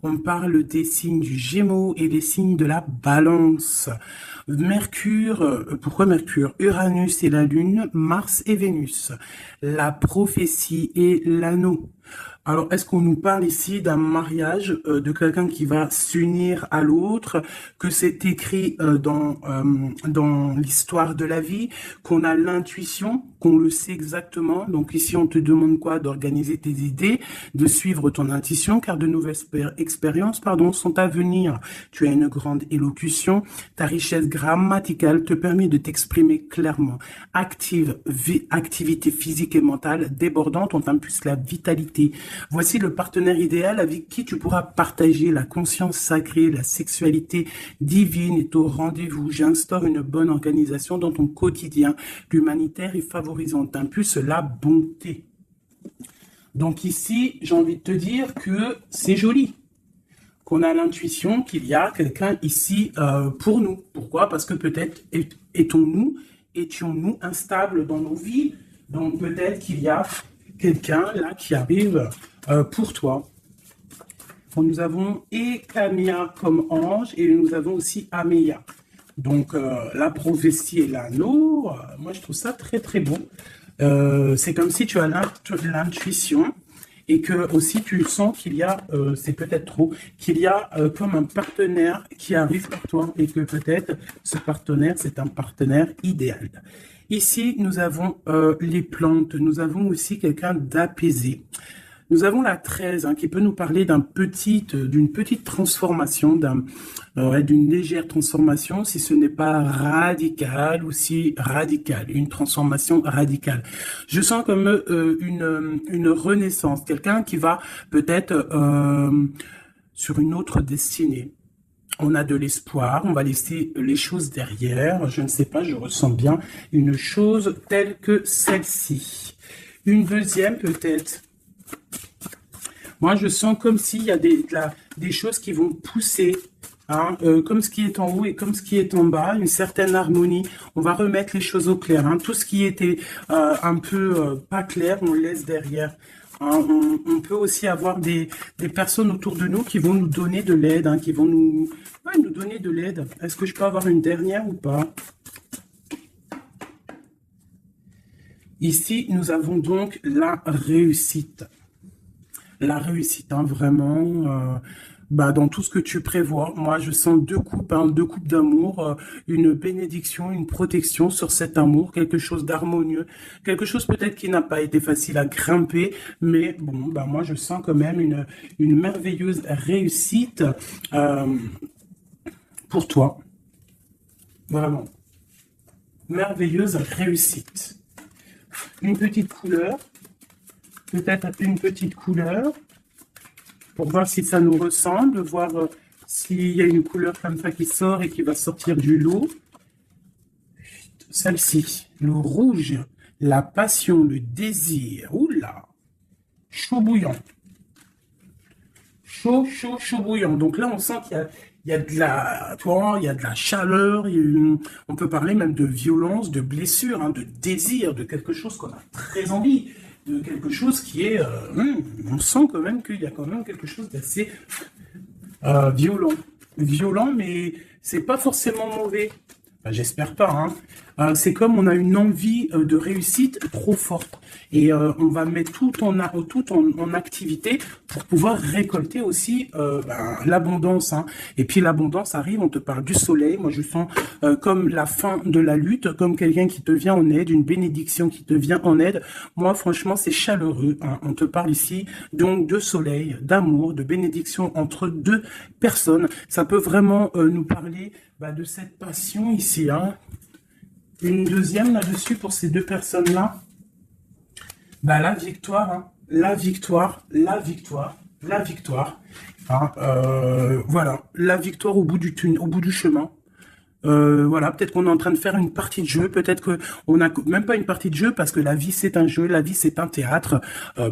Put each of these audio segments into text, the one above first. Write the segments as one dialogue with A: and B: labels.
A: On parle des signes du Gémeaux et des signes de la Balance. Mercure, pourquoi Mercure? Uranus et la Lune, Mars et Vénus. La prophétie et l'anneau. Alors, est-ce qu'on nous parle ici d'un mariage, de quelqu'un qui va s'unir à l'autre, que c'est écrit dans l'histoire de la vie, qu'on a l'intuition, qu'on le sait exactement. Donc ici, on te demande quoi? D'organiser tes idées, de suivre ton intuition, car de nouvelles expériences, sont à venir. Tu as une grande élocution, ta richesse grammaticale te permet de t'exprimer clairement. Activité physique et mentale débordante, on t'impulse la vitalité. Voici le partenaire idéal avec qui tu pourras partager la conscience sacrée, la sexualité divine est au rendez-vous. J'instaure une bonne organisation dans ton quotidien. L'humanitaire est favorisant, t'impulse la bonté. Donc ici, j'ai envie de te dire que c'est joli, qu'on a l'intuition qu'il y a quelqu'un ici pour nous. Pourquoi? Parce que peut-être étions-nous instables dans nos vies, donc peut-être qu'il y a quelqu'un là qui arrive pour toi. Bon, nous avons Ekamia comme ange et nous avons aussi Ameya. Donc la prophétie et l'anneau, moi je trouve ça très très beau. C'est comme si tu as l'intuition et que aussi tu sens qu'il y a, c'est peut-être trop, qu'il y a comme un partenaire qui arrive pour toi et que peut-être ce partenaire c'est un partenaire idéal. Ici, nous avons les plantes, nous avons aussi quelqu'un d'apaisé. Nous avons la 13 qui peut nous parler d'une petite transformation, d'une légère transformation, si ce n'est pas radical ou si radical, une transformation radicale. Je sens comme une renaissance, quelqu'un qui va peut-être sur une autre destinée. On a de l'espoir, on va laisser les choses derrière. Je ne sais pas, je ressens bien une chose telle que celle-ci. Une deuxième peut-être. Moi, je sens comme s'il y a des choses qui vont pousser, comme ce qui est en haut et comme ce qui est en bas, une certaine harmonie. On va remettre les choses au clair. Tout ce qui était un peu pas clair, on le laisse derrière. On peut aussi avoir des personnes autour de nous qui vont nous donner de l'aide, qui vont nous donner de l'aide. Est-ce que je peux avoir une dernière ou pas? Ici, nous avons donc la réussite. La réussite, vraiment, dans tout ce que tu prévois. Moi, je sens deux coupes d'amour, une bénédiction, une protection sur cet amour, quelque chose d'harmonieux, quelque chose peut-être qui n'a pas été facile à grimper, mais bon, moi, je sens quand même une merveilleuse réussite pour toi. Vraiment. Merveilleuse réussite. Une petite couleur. Peut-être une petite couleur pour voir si ça nous ressemble, voir s'il y a une couleur comme ça qui sort et qui va sortir du lot. Celle-ci, le rouge, la passion, le désir. Oula, chaud bouillant. Chaud bouillant. Donc là, on sent qu'il y a de la chaleur, on peut parler même de violence, de blessure, de désir, de quelque chose qu'on a très envie. De quelque chose qui est... on sent quand même qu'il y a quand même quelque chose d'assez violent. Violent, mais c'est pas forcément mauvais. J'espère pas. C'est comme on a une envie de réussite trop forte. Et on va mettre tout en activité pour pouvoir récolter aussi l'abondance. Et puis l'abondance arrive, on te parle du soleil. Moi, je sens comme la fin de la lutte, comme quelqu'un qui te vient en aide, une bénédiction qui te vient en aide. Moi, franchement, c'est chaleureux. On te parle ici donc de soleil, d'amour, de bénédiction entre deux personnes. Ça peut vraiment nous parler de cette passion ici. Une deuxième là-dessus pour ces deux personnes-là. La victoire, la victoire, la victoire, la victoire. Voilà, la victoire au bout du chemin. Voilà, peut-être qu'on est en train de faire une partie de jeu, peut-être que on n'a même pas une partie de jeu parce que la vie c'est un jeu, la vie c'est un théâtre.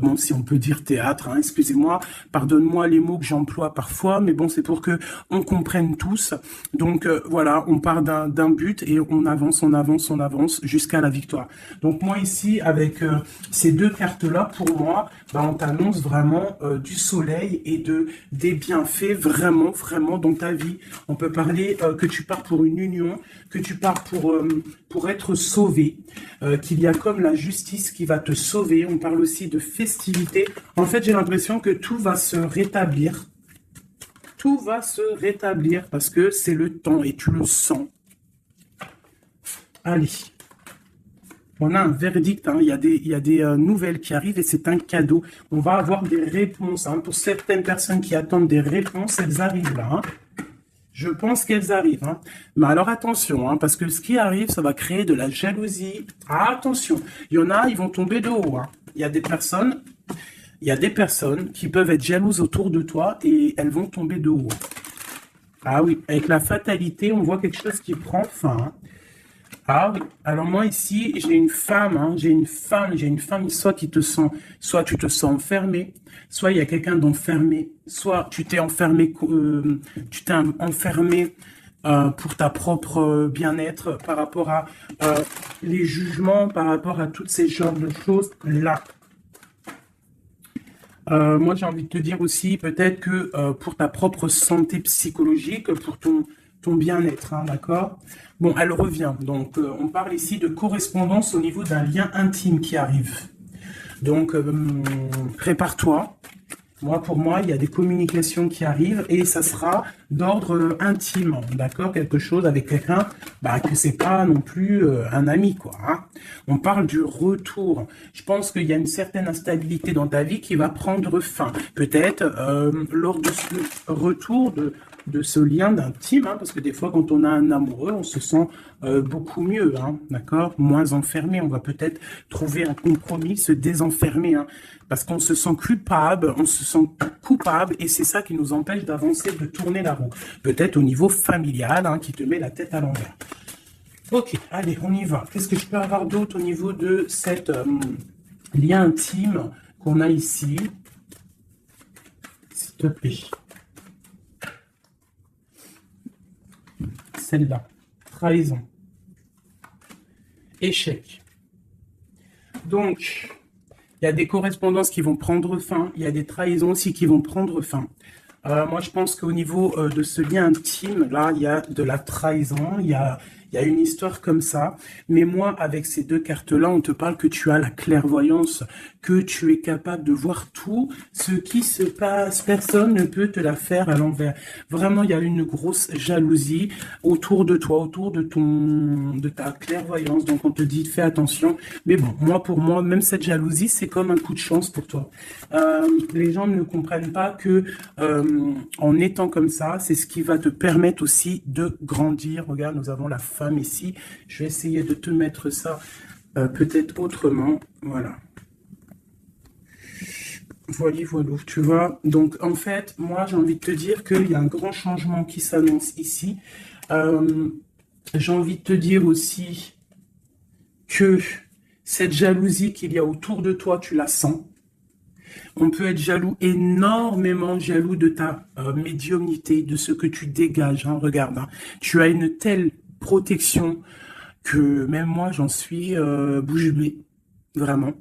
A: Bon, si on peut dire théâtre, hein, excusez-moi, pardonne-moi les mots que j'emploie parfois, mais bon, c'est pour que on comprenne tous. Donc voilà, on part d'un but et on avance, on avance, on avance jusqu'à la victoire. Donc moi ici, avec ces deux cartes-là, pour moi, bah, on t'annonce vraiment du soleil et des bienfaits vraiment, vraiment dans ta vie. On peut parler que tu pars pour une union, que tu pars pour être sauvé, qu'il y a comme la justice qui va te sauver. On parle aussi de festivité. En fait, j'ai l'impression que tout va se rétablir. Tout va se rétablir parce que c'est le temps et tu le sens. Allez. On a un verdict, hein. Il y a des nouvelles qui arrivent et c'est un cadeau. On va avoir des réponses. Hein. Pour certaines personnes qui attendent des réponses, elles arrivent là. Hein. Je pense qu'elles arrivent. Hein. Mais alors attention, hein, parce que ce qui arrive, ça va créer de la jalousie. Ah, attention, il y en a, ils vont tomber de haut. Hein. Il y a des personnes qui peuvent être jalouses autour de toi et elles vont tomber de haut. Ah oui, avec la fatalité, on voit quelque chose qui prend fin. Hein. Ah oui, alors moi ici, j'ai une femme, hein, j'ai une femme, soit tu te sens enfermé, soit il y a quelqu'un d'enfermé, soit tu t'es enfermé, pour ta propre bien-être par rapport à les jugements, par rapport à toutes ces genres de choses là. Moi, j'ai envie de te dire aussi, peut-être que pour ta propre santé psychologique, pour ton bien-être, hein, d'accord? Bon, elle revient. Donc, on parle ici de correspondance au niveau d'un lien intime qui arrive. Donc, prépare-toi. Pour moi, il y a des communications qui arrivent et ça sera d'ordre intime, d'accord? Quelque chose avec quelqu'un, que c'est pas non plus un ami, quoi. Hein. On parle du retour. Je pense qu'il y a une certaine instabilité dans ta vie qui va prendre fin. Peut-être lors de ce retour de ce lien d'intime, hein, parce que des fois, quand on a un amoureux, on se sent beaucoup mieux, hein, d'accord? Moins enfermé. On va peut-être trouver un compromis, se désenfermer, hein, parce qu'on se sent coupable, et c'est ça qui nous empêche d'avancer, de tourner la roue. Peut-être au niveau familial, hein, qui te met la tête à l'envers. Ok, allez, on y va. Qu'est-ce que je peux avoir d'autre au niveau de cette lien intime qu'on a ici? S'il te plaît. Celle-là. Trahison. Échec. Donc, il y a des correspondances qui vont prendre fin. Il y a des trahisons aussi qui vont prendre fin. Moi, je pense qu'au niveau de ce lien intime, là, il y a de la trahison, il y a une histoire comme ça. Mais moi, avec ces deux cartes-là, on te parle que tu as la clairvoyance, que tu es capable de voir tout ce qui se passe. Personne ne peut te la faire à l'envers. Vraiment, il y a une grosse jalousie autour de toi, autour de ta clairvoyance. Donc, on te dit, fais attention. Mais bon, pour moi, même cette jalousie, c'est comme un coup de chance pour toi. Les gens ne comprennent pas que en étant comme ça, c'est ce qui va te permettre aussi de grandir. Regarde, nous avons la femme ici. Je vais essayer de te mettre ça peut-être autrement. Voilà. Voilà, tu vois. Donc, en fait, moi, j'ai envie de te dire qu'il y a un grand changement qui s'annonce ici. J'ai envie de te dire aussi que cette jalousie qu'il y a autour de toi, tu la sens. On peut être jaloux, énormément jaloux de ta médiumnité, de ce que tu dégages. Hein, regarde, hein. Tu as une telle protection que même moi, j'en suis bouche bée. Vraiment.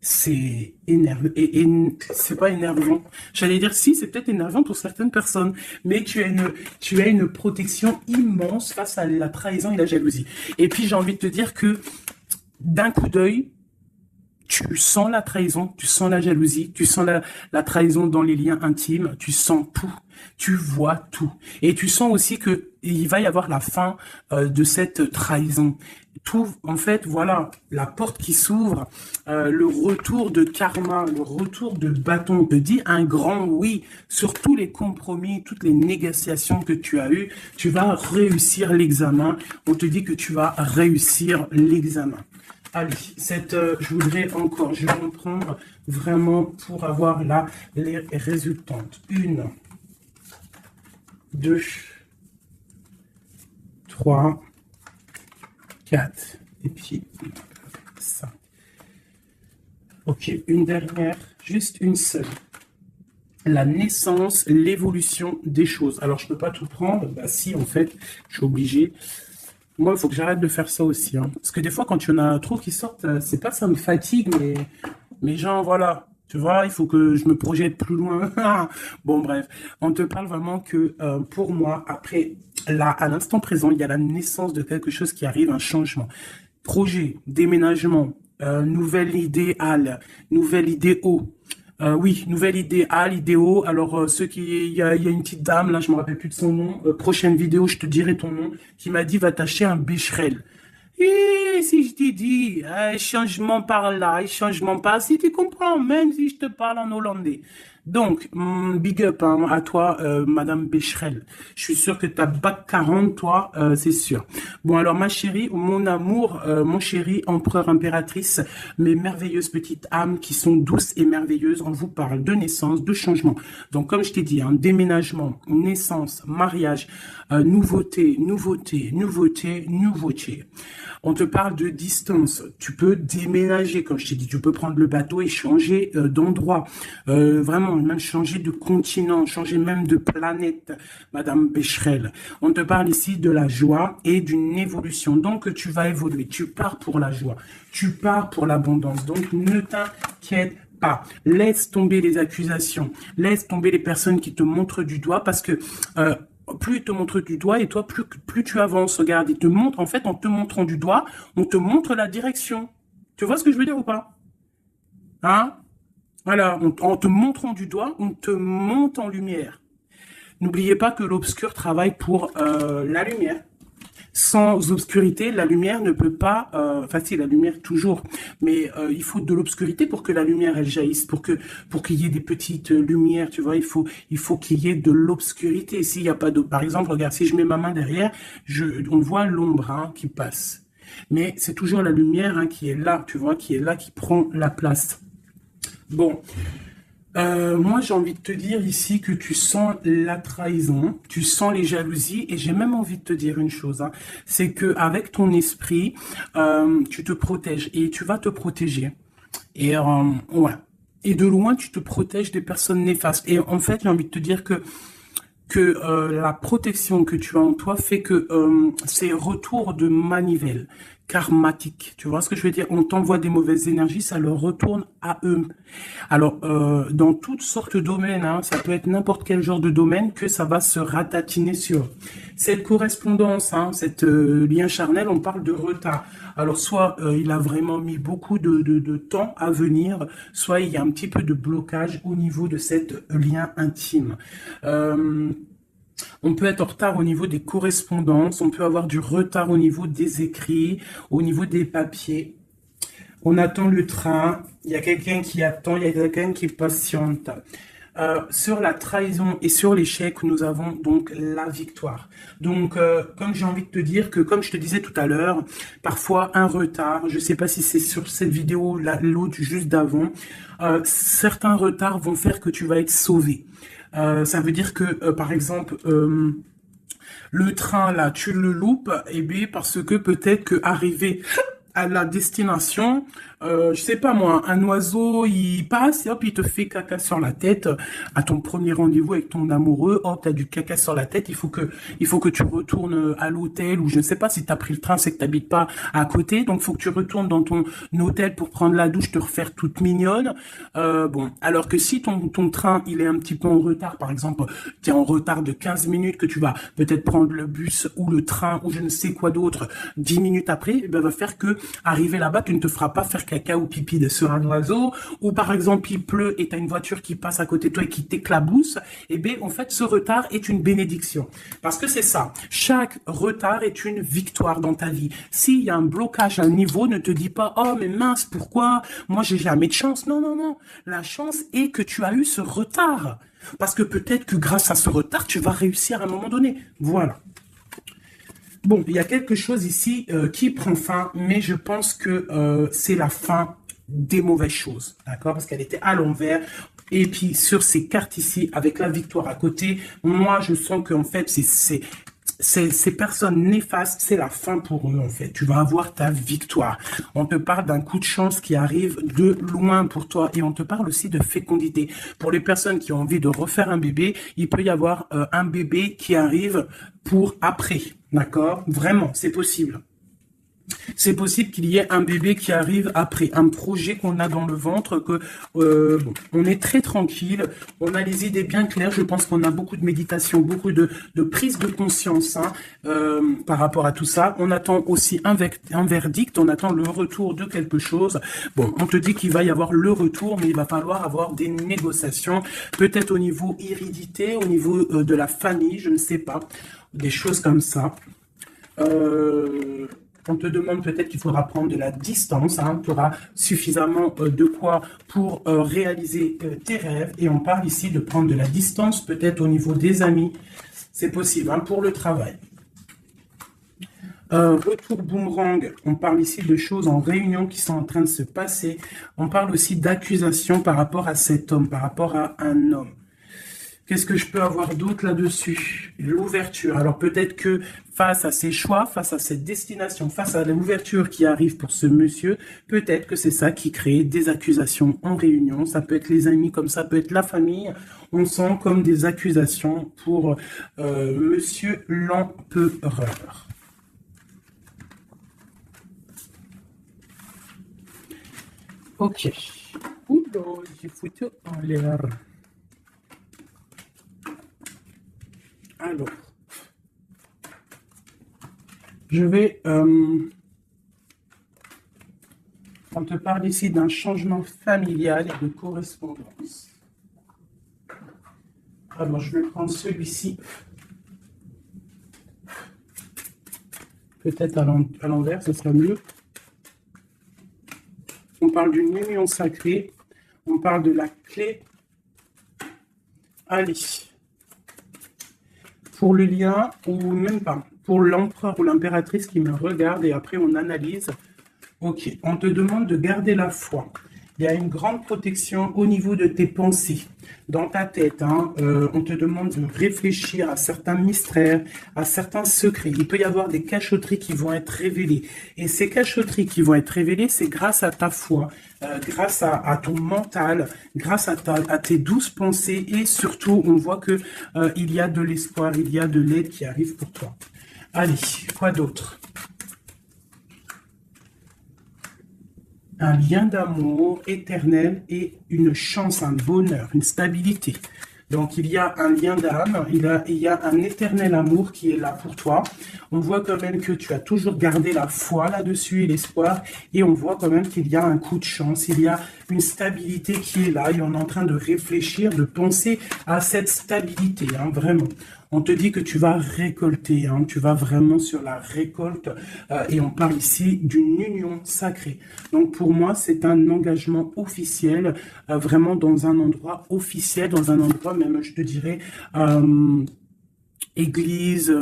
A: C'est énervant. Et c'est pas énervant. J'allais dire, si, c'est peut-être énervant pour certaines personnes. Mais tu as une protection immense face à la trahison et la jalousie. Et puis, j'ai envie de te dire que d'un coup d'œil, tu sens la trahison, tu sens la jalousie, tu sens la trahison dans les liens intimes, tu sens tout, tu vois tout. Et tu sens aussi que il va y avoir la fin de cette trahison. Tout, en fait, voilà, la porte qui s'ouvre, le retour de karma, le retour de bâton. On te dit un grand oui sur tous les compromis, toutes les négociations que tu as eues. Tu vas réussir l'examen. On te dit que tu vas réussir l'examen. Allez, je voudrais encore, je vais en prendre vraiment pour avoir là les résultantes. 1, 2, 3, 4, et puis 5. Ok, une dernière, juste une seule. La naissance, l'évolution des choses. Alors, je peux pas tout prendre. Bah si, en fait, je suis obligé. Moi, il faut que j'arrête de faire ça aussi, hein. Parce que des fois, quand il y en a trop qui sortent, c'est pas ça me fatigue, mais genre, voilà. Tu vois, il faut que je me projette plus loin. Bon, bref. On te parle vraiment que, pour moi, après, là, à l'instant présent, il y a la naissance de quelque chose qui arrive, un changement. Projet, déménagement, nouvelle idéale, nouvelle idéo. Oui, nouvelle idéale, idéo. Alors, il y a une petite dame, là, je me rappelle plus de son nom. Prochaine vidéo, je te dirai ton nom, qui m'a dit, va t'acheter un Becherel. Et si je t'ai dit, changement par là, changement par si tu comprends, même si je te parle en hollandais. Donc, big up hein, à toi, Madame Becherel. Je suis sûr que t'as bac 40, toi, c'est sûr. Bon, alors, ma chérie, mon amour, mon chéri, empereur, impératrice, mes merveilleuses petites âmes qui sont douces et merveilleuses, on vous parle de naissance, de changement. Donc, comme je t'ai dit, hein, déménagement, naissance, mariage, nouveauté, nouveauté, nouveauté, nouveauté. On te parle de distance. Tu peux déménager, comme je t'ai dit. Tu peux prendre le bateau et changer d'endroit. Vraiment, même changer de continent, changer même de planète, Madame Becherel. On te parle ici de la joie et d'une évolution. Donc, tu vas évoluer. Tu pars pour la joie. Tu pars pour l'abondance. Donc, ne t'inquiète pas. Laisse tomber les accusations. Laisse tomber les personnes qui te montrent du doigt parce que... plus il te montre du doigt et toi, plus tu avances. Regarde, il te montre, en fait, en te montrant du doigt, on te montre la direction. Tu vois ce que je veux dire ou pas? Hein? Voilà, en te montrant du doigt, on te monte en lumière. N'oubliez pas que l'obscur travaille pour la lumière. Sans obscurité, la lumière ne peut pas... Enfin, si, la lumière toujours. Mais il faut de l'obscurité pour que la lumière, elle jaillisse. Pour qu'il y ait des petites lumières, tu vois. Il faut qu'il y ait de l'obscurité. S'il n'y a pas d'eau... Par exemple, regarde, si je mets ma main derrière, on voit l'ombre hein, qui passe. Mais c'est toujours la lumière hein, qui est là, tu vois, qui est là, qui prend la place. Bon... moi, j'ai envie de te dire ici que tu sens la trahison, tu sens les jalousies, et j'ai même envie de te dire une chose, hein, c'est que avec ton esprit, tu te protèges et tu vas te protéger. Et ouais. Et de loin, tu te protèges des personnes néfastes. Et en fait, j'ai envie de te dire que la protection que tu as en toi fait que c'est retour de manivelle karmatique. Tu vois ce que je veux dire? On t'envoie des mauvaises énergies, ça leur retourne à eux. Alors, dans toutes sortes de domaines, hein, ça peut être n'importe quel genre de domaine que ça va se ratatiner sur. Cette correspondance, hein, cette lien charnel, on parle de retard. Alors, soit il a vraiment mis beaucoup de temps à venir, soit il y a un petit peu de blocage au niveau de cette lien intime. On peut être en retard au niveau des correspondances, on peut avoir du retard au niveau des écrits, au niveau des papiers. On attend le train, il y a quelqu'un qui attend, il y a quelqu'un qui patiente. Sur la trahison et sur l'échec, nous avons donc la victoire. Donc, comme j'ai envie de te dire que, comme je te disais tout à l'heure, parfois un retard, je ne sais pas si c'est sur cette vidéo, l'autre juste d'avant, certains retards vont faire que tu vas être sauvé. Ça veut dire que, par exemple, le train, là, tu le loupes, et bien parce que peut-être que arrivé à la destination, je sais pas moi, un oiseau, il passe et hop, il te fait caca sur la tête à ton premier rendez-vous avec ton amoureux. Hop, t'as du caca sur la tête, il faut que tu retournes à l'hôtel ou je ne sais pas si t'as pris le train, c'est que t'habites pas à côté, donc faut que tu retournes dans ton hôtel pour prendre la douche, te refaire toute mignonne. Bon, alors que si ton train, il est un petit peu en retard, par exemple, t'es en retard de 15 minutes, que tu vas peut-être prendre le bus ou le train ou je ne sais quoi d'autre 10 minutes après, eh ben, va faire que arriver là-bas, tu ne te feras pas faire caca ou pipi sur un oiseau, ou par exemple il pleut et tu as une voiture qui passe à côté de toi et qui t'éclabousse, et bien en fait ce retard est une bénédiction. Parce que c'est ça, chaque retard est une victoire dans ta vie. S'il y a un blocage à un niveau, ne te dis pas « Oh mais mince, pourquoi? Moi j'ai jamais de chance. » Non, non, non. La chance est que tu as eu ce retard. Parce que peut-être que grâce à ce retard, tu vas réussir à un moment donné. Voilà. Bon, il y a quelque chose ici qui prend fin, mais je pense que c'est la fin des mauvaises choses, d'accord? Parce qu'elle était à l'envers. Et puis, sur ces cartes ici, avec la victoire à côté, moi, je sens qu'en fait, ces personnes néfastes, c'est la fin pour eux, en fait. Tu vas avoir ta victoire. On te parle d'un coup de chance qui arrive de loin pour toi. Et on te parle aussi de fécondité. Pour les personnes qui ont envie de refaire un bébé, il peut y avoir un bébé qui arrive pour après. D'accord? Vraiment, c'est possible. C'est possible qu'il y ait un bébé qui arrive après, un projet qu'on a dans le ventre, que bon, on est très tranquille, on a les idées bien claires. Je pense qu'on a beaucoup de méditation, beaucoup de prise de conscience hein, par rapport à tout ça. On attend aussi un verdict, on attend le retour de quelque chose. Bon, on te dit qu'il va y avoir le retour, mais il va falloir avoir des négociations, peut-être au niveau hérédité, au niveau de la famille, je ne sais pas, des choses comme ça. On te demande peut-être qu'il faudra prendre de la distance, hein, tu auras suffisamment de quoi pour réaliser tes rêves. Et on parle ici de prendre de la distance, peut-être au niveau des amis. C'est possible hein, pour le travail. Retour boomerang, on parle ici de choses en réunion qui sont en train de se passer. On parle aussi d'accusations par rapport à cet homme, par rapport à un homme. Qu'est-ce que je peux avoir d'autre là-dessus? L'ouverture. Alors peut-être que face à ses choix, face à cette destination, face à l'ouverture qui arrive pour ce monsieur, peut-être que c'est ça qui crée des accusations en réunion. Ça peut être les amis, comme ça peut être la famille. On sent comme des accusations pour monsieur l'empereur. Ok. Oula, j'ai foutu en l'air. Alors, je vais... on te parle ici d'un changement familial et de correspondance. Alors, je vais prendre celui-ci. Peut-être à l'envers, ce sera mieux. On parle d'une union sacrée. On parle de la clé. Allez. Pour le lien, ou même pas, pour l'empereur ou l'impératrice qui me regarde et après on analyse. Ok, on te demande de garder la foi. Il y a une grande protection au niveau de tes pensées, dans ta tête. Hein, on te demande de réfléchir à certains mystères, à certains secrets. Il peut y avoir des cachotteries qui vont être révélées. Et ces cachotteries qui vont être révélées, c'est grâce à ta foi, grâce à ton mental, grâce à tes douces pensées. Et surtout, on voit que il y a de l'espoir, il y a de l'aide qui arrive pour toi. Allez, quoi d'autre ? Un lien d'amour éternel et une chance, un bonheur, une stabilité. Donc, il y a un lien d'âme, il y a un éternel amour qui est là pour toi. On voit quand même que tu as toujours gardé la foi là-dessus et l'espoir. Et on voit quand même qu'il y a un coup de chance, il y a une stabilité qui est là. Et on est en train de réfléchir, de penser à cette stabilité, hein, vraiment. On te dit que tu vas récolter, hein, tu vas vraiment sur la récolte et on parle ici d'une union sacrée. Donc pour moi, c'est un engagement officiel, vraiment dans un endroit officiel, dans un endroit même, je te dirais, église,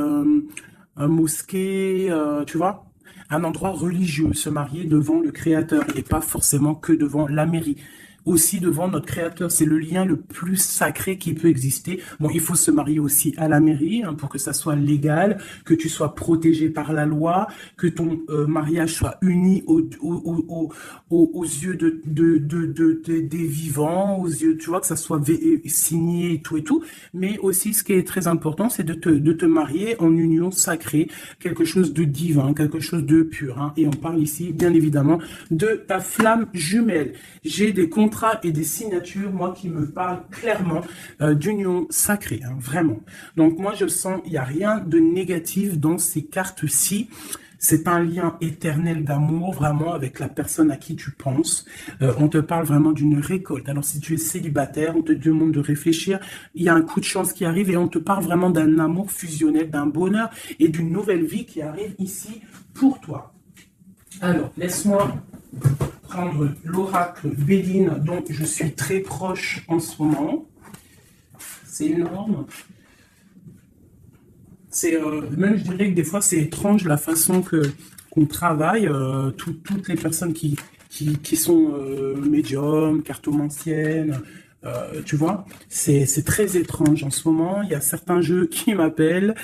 A: mosquée, tu vois, un endroit religieux, se marier devant le Créateur et pas forcément que devant la mairie. Aussi devant notre Créateur, c'est le lien le plus sacré qui peut exister. Bon, il faut se marier aussi à la mairie hein, pour que ça soit légal, que tu sois protégé par la loi, que ton mariage soit uni aux yeux des vivants, aux yeux, tu vois, que ça soit signé et tout. Mais aussi, ce qui est très important, c'est de te marier en union sacrée, quelque chose de divin, quelque chose de pur. Hein. Et on parle ici, bien évidemment, de ta flamme jumelle. J'ai des contrats et des signatures, moi, qui me parlent clairement d'union sacrée, hein, vraiment. Donc, moi, je sens, il n'y a rien de négatif dans ces cartes-ci. C'est un lien éternel d'amour, vraiment, avec la personne à qui tu penses. On te parle vraiment d'une récolte. Alors, si tu es célibataire, on te demande de réfléchir. Il y a un coup de chance qui arrive et on te parle vraiment d'un amour fusionnel, d'un bonheur et d'une nouvelle vie qui arrive ici pour toi. Alors, laisse-moi prendre l'oracle Béline dont je suis très proche en ce moment. C'est énorme. C'est même je dirais que des fois c'est étrange la façon qu'on travaille. Toutes les personnes qui sont médiums, cartomanciennes, Tu vois, c'est très étrange en ce moment. Il y a certains jeux qui m'appellent.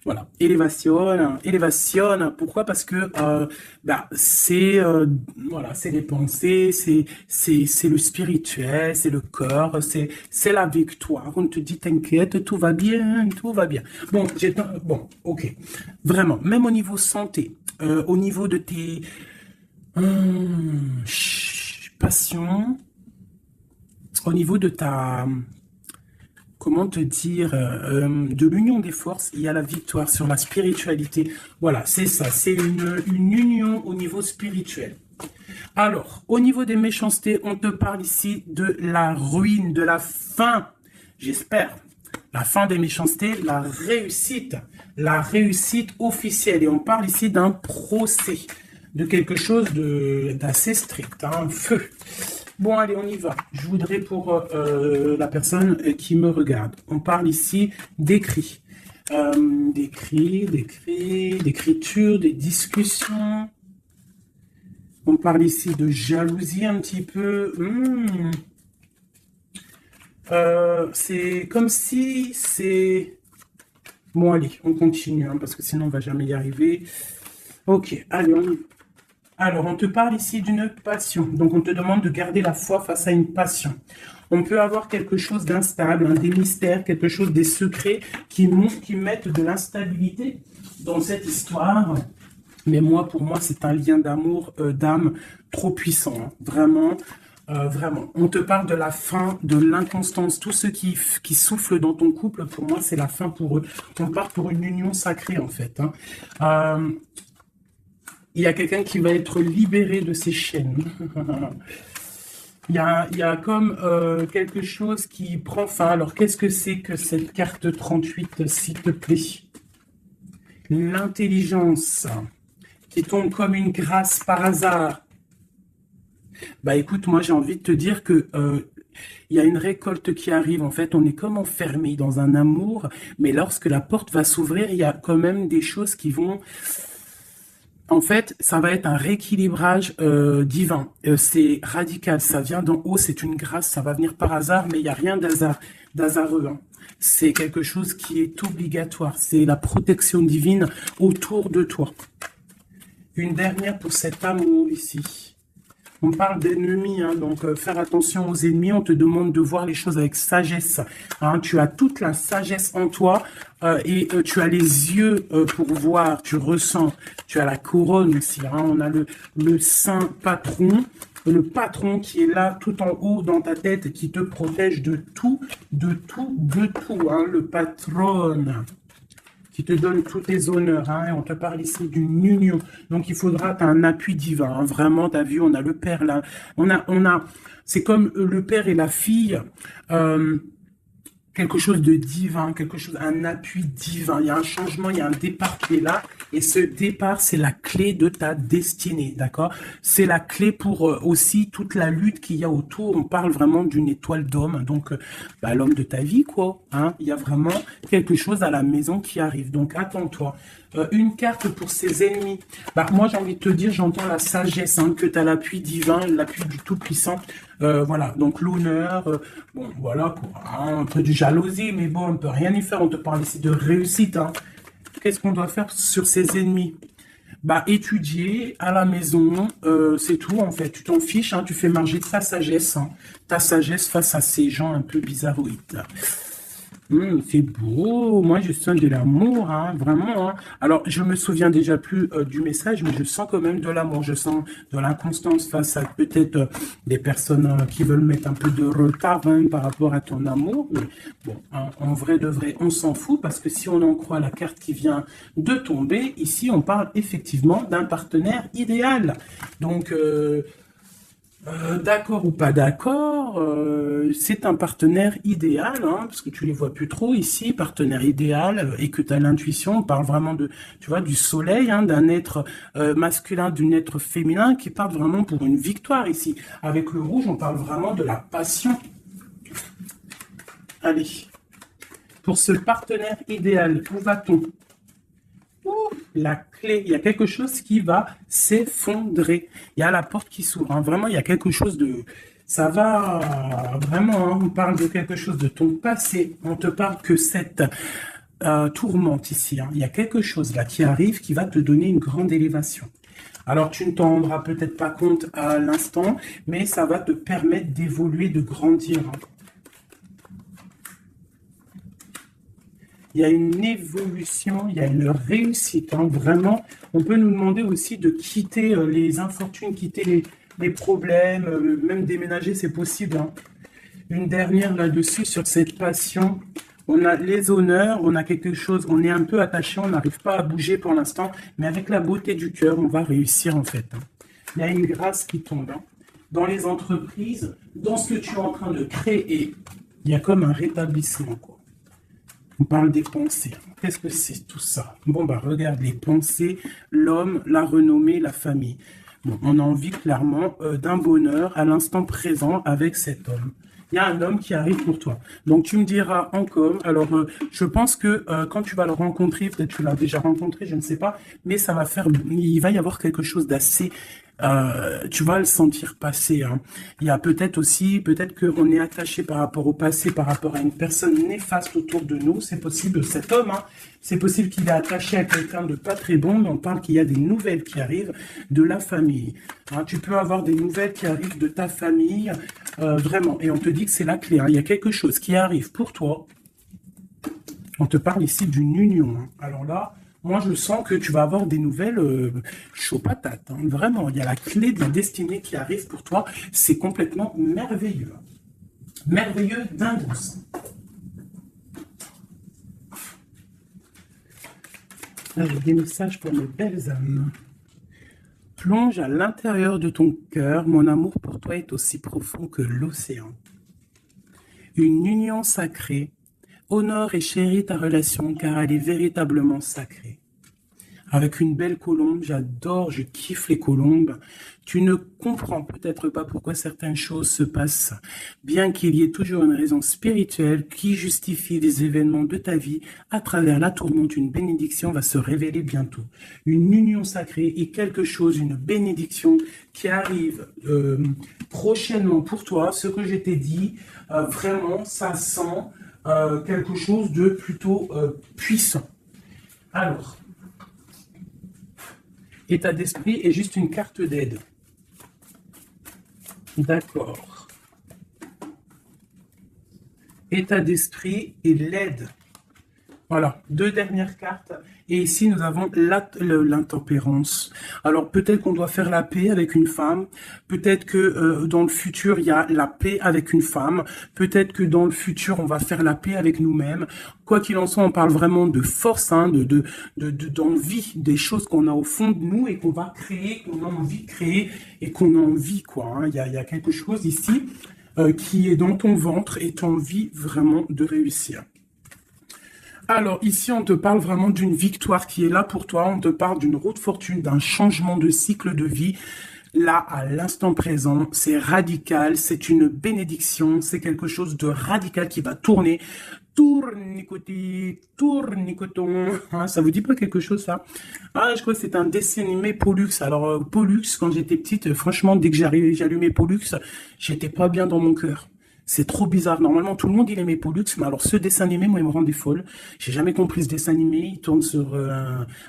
A: Voilà, élévation, élévation. Pourquoi? Parce que c'est voilà, c'est les pensées, c'est le spirituel, c'est le corps, c'est la victoire. On te dit t'inquiète, tout va bien, tout va bien. Bon, bon, ok, vraiment. Même au niveau santé, au niveau de tes passions, au niveau de ta comment te dire, de l'union des forces, il y a la victoire sur la spiritualité. Voilà, c'est ça, c'est une union au niveau spirituel. Alors, au niveau des méchancetés, on te parle ici de la ruine, de la fin, j'espère. La fin des méchancetés, la réussite officielle. Et on parle ici d'un procès, de quelque chose d'assez strict, un feu. Bon, allez, on y va. Je voudrais pour la personne qui me regarde. On parle ici d'écrit. D'écriture, des discussions. On parle ici de jalousie un petit peu. C'est comme si c'est... Bon, allez, on continue, hein, parce que sinon on va jamais y arriver. Ok, allez, on y va. Alors, on te parle ici d'une passion. Donc, on te demande de garder la foi face à une passion. On peut avoir quelque chose d'instable, des mystères, quelque chose, des secrets qui mettent de l'instabilité dans cette histoire. Mais pour moi, c'est un lien d'amour, d'âme trop puissant. Hein. Vraiment, vraiment. On te parle de la fin, de l'inconstance. Tous ceux qui soufflent dans ton couple, pour moi, c'est la fin pour eux. On part pour une union sacrée, en fait. Hein. Il y a quelqu'un qui va être libéré de ses chaînes. Il y a comme quelque chose qui prend fin. Alors, qu'est-ce que c'est que cette carte 38, s'il te plaît? L'intelligence qui tombe comme une grâce par hasard. Bah écoute, moi j'ai envie de te dire que il y a une récolte qui arrive. En fait, on est comme enfermé dans un amour, mais lorsque la porte va s'ouvrir, il y a quand même des choses qui vont... En fait, ça va être un rééquilibrage divin. C'est radical, ça vient d'en haut, c'est une grâce, ça va venir par hasard, mais il n'y a rien d'hasardeux. Hein. C'est quelque chose qui est obligatoire. C'est la protection divine autour de toi. Une dernière pour cet amour ici. On parle d'ennemis, hein, donc faire attention aux ennemis. On te demande de voir les choses avec sagesse. Hein, tu as toute la sagesse en toi et tu as les yeux pour voir, tu ressens. Tu as la couronne aussi. Hein, on a le saint patron, le patron qui est là tout en haut dans ta tête, qui te protège de tout, hein, le patron. Qui te donne tous tes honneurs, hein, et on te parle ici d'une union. Donc il faudra un appui divin, hein, vraiment. T'as vu, on a le père là, c'est comme le père et la fille. Quelque chose de divin, un appui divin. Il y a un changement, il y a un départ qui est là. Et ce départ, c'est la clé de ta destinée, d'accord? C'est la clé pour aussi toute la lutte qu'il y a autour. On parle vraiment d'une étoile d'homme, donc l'homme de ta vie, quoi. Hein? Il y a vraiment quelque chose à la maison qui arrive. Donc attends-toi. Une carte pour ses ennemis. Moi, j'ai envie de te dire, j'entends la sagesse, hein, que tu as l'appui divin, l'appui du Tout-Puissant. Voilà, donc l'honneur, bon, voilà, un peu de jalousie, mais bon, on ne peut rien y faire. On te parle ici de réussite. Hein. Qu'est-ce qu'on doit faire sur ses ennemis? Étudier à la maison, c'est tout, en fait. Tu t'en fiches, hein, tu fais marcher ta sagesse face à ces gens un peu bizarroïdes. C'est beau, moi je sens de l'amour, hein, vraiment. Hein. Alors, je me souviens déjà plus du message, mais je sens quand même de l'amour. Je sens de l'inconstance face à peut-être des personnes qui veulent mettre un peu de retard hein, par rapport à ton amour. Mais bon, hein, en vrai de vrai, on s'en fout parce que si on en croit la carte qui vient de tomber, ici on parle effectivement d'un partenaire idéal. Donc... d'accord ou pas d'accord, c'est un partenaire idéal, hein, parce que tu les vois plus trop ici, partenaire idéal, et que tu as l'intuition, on parle vraiment de, tu vois, du soleil, hein, d'un être masculin, d'un être féminin, qui parle vraiment pour une victoire ici. Avec le rouge, on parle vraiment de la passion. Allez, pour ce partenaire idéal, où va-t-on? La clé, il y a quelque chose qui va s'effondrer. Il y a la porte qui s'ouvre. Hein. Vraiment, il y a quelque chose de... Ça va vraiment, hein, on parle de quelque chose de ton passé. On te parle que cette tourmente ici, hein. Il y a quelque chose là qui arrive qui va te donner une grande élévation. Alors, tu ne t'en rendras peut-être pas compte à l'instant, mais ça va te permettre d'évoluer, de grandir, hein. Il y a une évolution, il y a une réussite, hein. Vraiment, on peut nous demander aussi de quitter les infortunes, quitter les problèmes, même déménager, c'est possible, hein. Une dernière là-dessus, sur cette passion. On a les honneurs, on a quelque chose, on est un peu attaché, on n'arrive pas à bouger pour l'instant, mais avec la beauté du cœur, on va réussir en fait, hein. Il y a une grâce qui tombe, hein. Dans les entreprises, dans ce que tu es en train de créer, il y a comme un rétablissement, quoi. On parle des pensées. Qu'est-ce que c'est tout ça? Bon, bah regarde les pensées, l'homme, la renommée, la famille. Bon, on a envie clairement d'un bonheur à l'instant présent avec cet homme. Il y a un homme qui arrive pour toi. Donc, tu me diras encore, alors je pense que quand tu vas le rencontrer, peut-être tu l'as déjà rencontré, je ne sais pas, mais ça va faire, il va y avoir quelque chose d'assez, tu vas le sentir passer, hein. Il y a peut-être aussi, peut-être qu'on est attaché par rapport au passé, par rapport à une personne néfaste autour de nous, c'est possible, cet homme, hein, c'est possible qu'il est attaché à quelqu'un de pas très bon, mais on parle qu'il y a des nouvelles qui arrivent de la famille, hein. Tu peux avoir des nouvelles qui arrivent de ta famille, vraiment, et on te dit que c'est la clé, hein. Il y a quelque chose qui arrive pour toi. On te parle ici d'une union, hein. Alors là, moi je sens que tu vas avoir des nouvelles chaud patate, hein. Vraiment, il y a la clé de la destinée qui arrive pour toi. C'est complètement merveilleux. Merveilleux dingue. Là, j'ai des messages pour mes belles âmes. Plonge à l'intérieur de ton cœur, mon amour pour toi est aussi profond que l'océan. Une union sacrée. Honore et chéris ta relation car elle est véritablement sacrée. Avec une belle colombe, j'adore, je kiffe les colombes. Tu ne comprends peut-être pas pourquoi certaines choses se passent, bien qu'il y ait toujours une raison spirituelle qui justifie les événements de ta vie. À travers la tourmente, une bénédiction va se révéler bientôt. Une union sacrée est quelque chose, une bénédiction qui arrive prochainement pour toi. Ce que je t'ai dit, vraiment, ça sent quelque chose de plutôt puissant. Alors, état d'esprit est juste une carte d'aide. D'accord. État d'esprit et l'aide. Voilà, deux dernières cartes. Et ici, nous avons l'intempérance. Alors, peut-être qu'on doit faire la paix avec une femme. Peut-être que dans le futur, il y a la paix avec une femme. Peut-être que dans le futur, on va faire la paix avec nous-mêmes. Quoi qu'il en soit, on parle vraiment de force, hein, d'envie, des choses qu'on a au fond de nous et qu'on va créer, qu'on a envie de créer et qu'on a envie, quoi, hein. Il y a quelque chose ici qui est dans ton ventre et tu as envie vraiment de réussir. Alors ici, on te parle vraiment d'une victoire qui est là pour toi. On te parle d'une route fortune, d'un changement de cycle de vie. Là, à l'instant présent, c'est radical, c'est une bénédiction, c'est quelque chose de radical qui va tourner. Tournicotis, tournicoton. Hein, ça vous dit pas quelque chose, ça? Ah, je crois que c'est un dessin animé Pollux. Alors, Pollux, quand j'étais petite, franchement, dès que j'allumais Pollux, j'étais pas bien dans mon cœur. C'est trop bizarre. Normalement, tout le monde, il aimait Pollux, mais alors ce dessin animé, moi, il me rendait folle. J'ai jamais compris ce dessin animé. Il tourne sur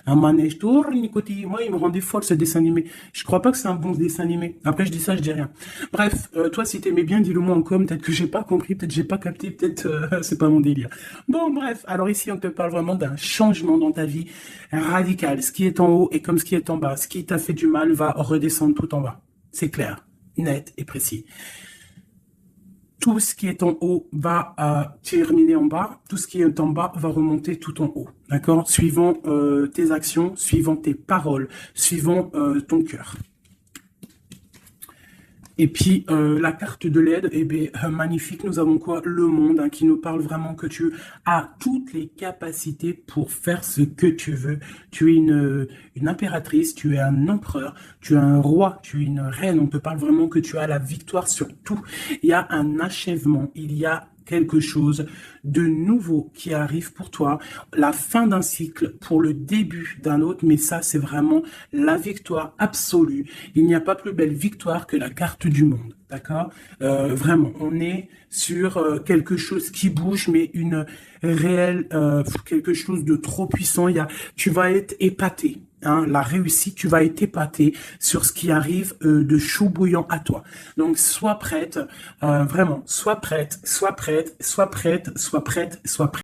A: un manège. Tournicotis. Moi, il me rendait folle, ce dessin animé. Je crois pas que c'est un bon dessin animé. Après, je dis ça, je dis rien. Bref, toi, si t'aimais bien, dis-le moi en com. Peut-être que j'ai pas compris, peut-être que j'ai pas capté, peut-être c'est pas mon délire. Bon, bref. Alors ici, on te parle vraiment d'un changement dans ta vie radical. Ce qui est en haut est comme ce qui est en bas. Ce qui t'a fait du mal va redescendre tout en bas. C'est clair, net et précis. Tout ce qui est en haut va terminer en bas. Tout ce qui est en bas va remonter tout en haut. D'accord? Suivant tes actions, suivant tes paroles, suivant ton cœur. Et puis, la carte de l'aide, eh bien, magnifique, nous avons quoi? Le monde, hein, qui nous parle vraiment que tu as toutes les capacités pour faire ce que tu veux. Tu es une impératrice, tu es un empereur, tu es un roi, tu es une reine. On te parle vraiment que tu as la victoire sur tout. Il y a un achèvement, il y a quelque chose de nouveau qui arrive pour toi, la fin d'un cycle pour le début d'un autre, mais ça c'est vraiment la victoire absolue. Il n'y a pas plus belle victoire que la carte du monde, d'accord? Vraiment, on est sur quelque chose qui bouge, mais une réelle, quelque chose de trop puissant. Tu vas être épaté. Hein, la réussite, tu vas être épaté sur ce qui arrive de chaud bouillant à toi. Donc, sois prête, vraiment, sois prête, sois prête, sois prête, sois prête, sois prête.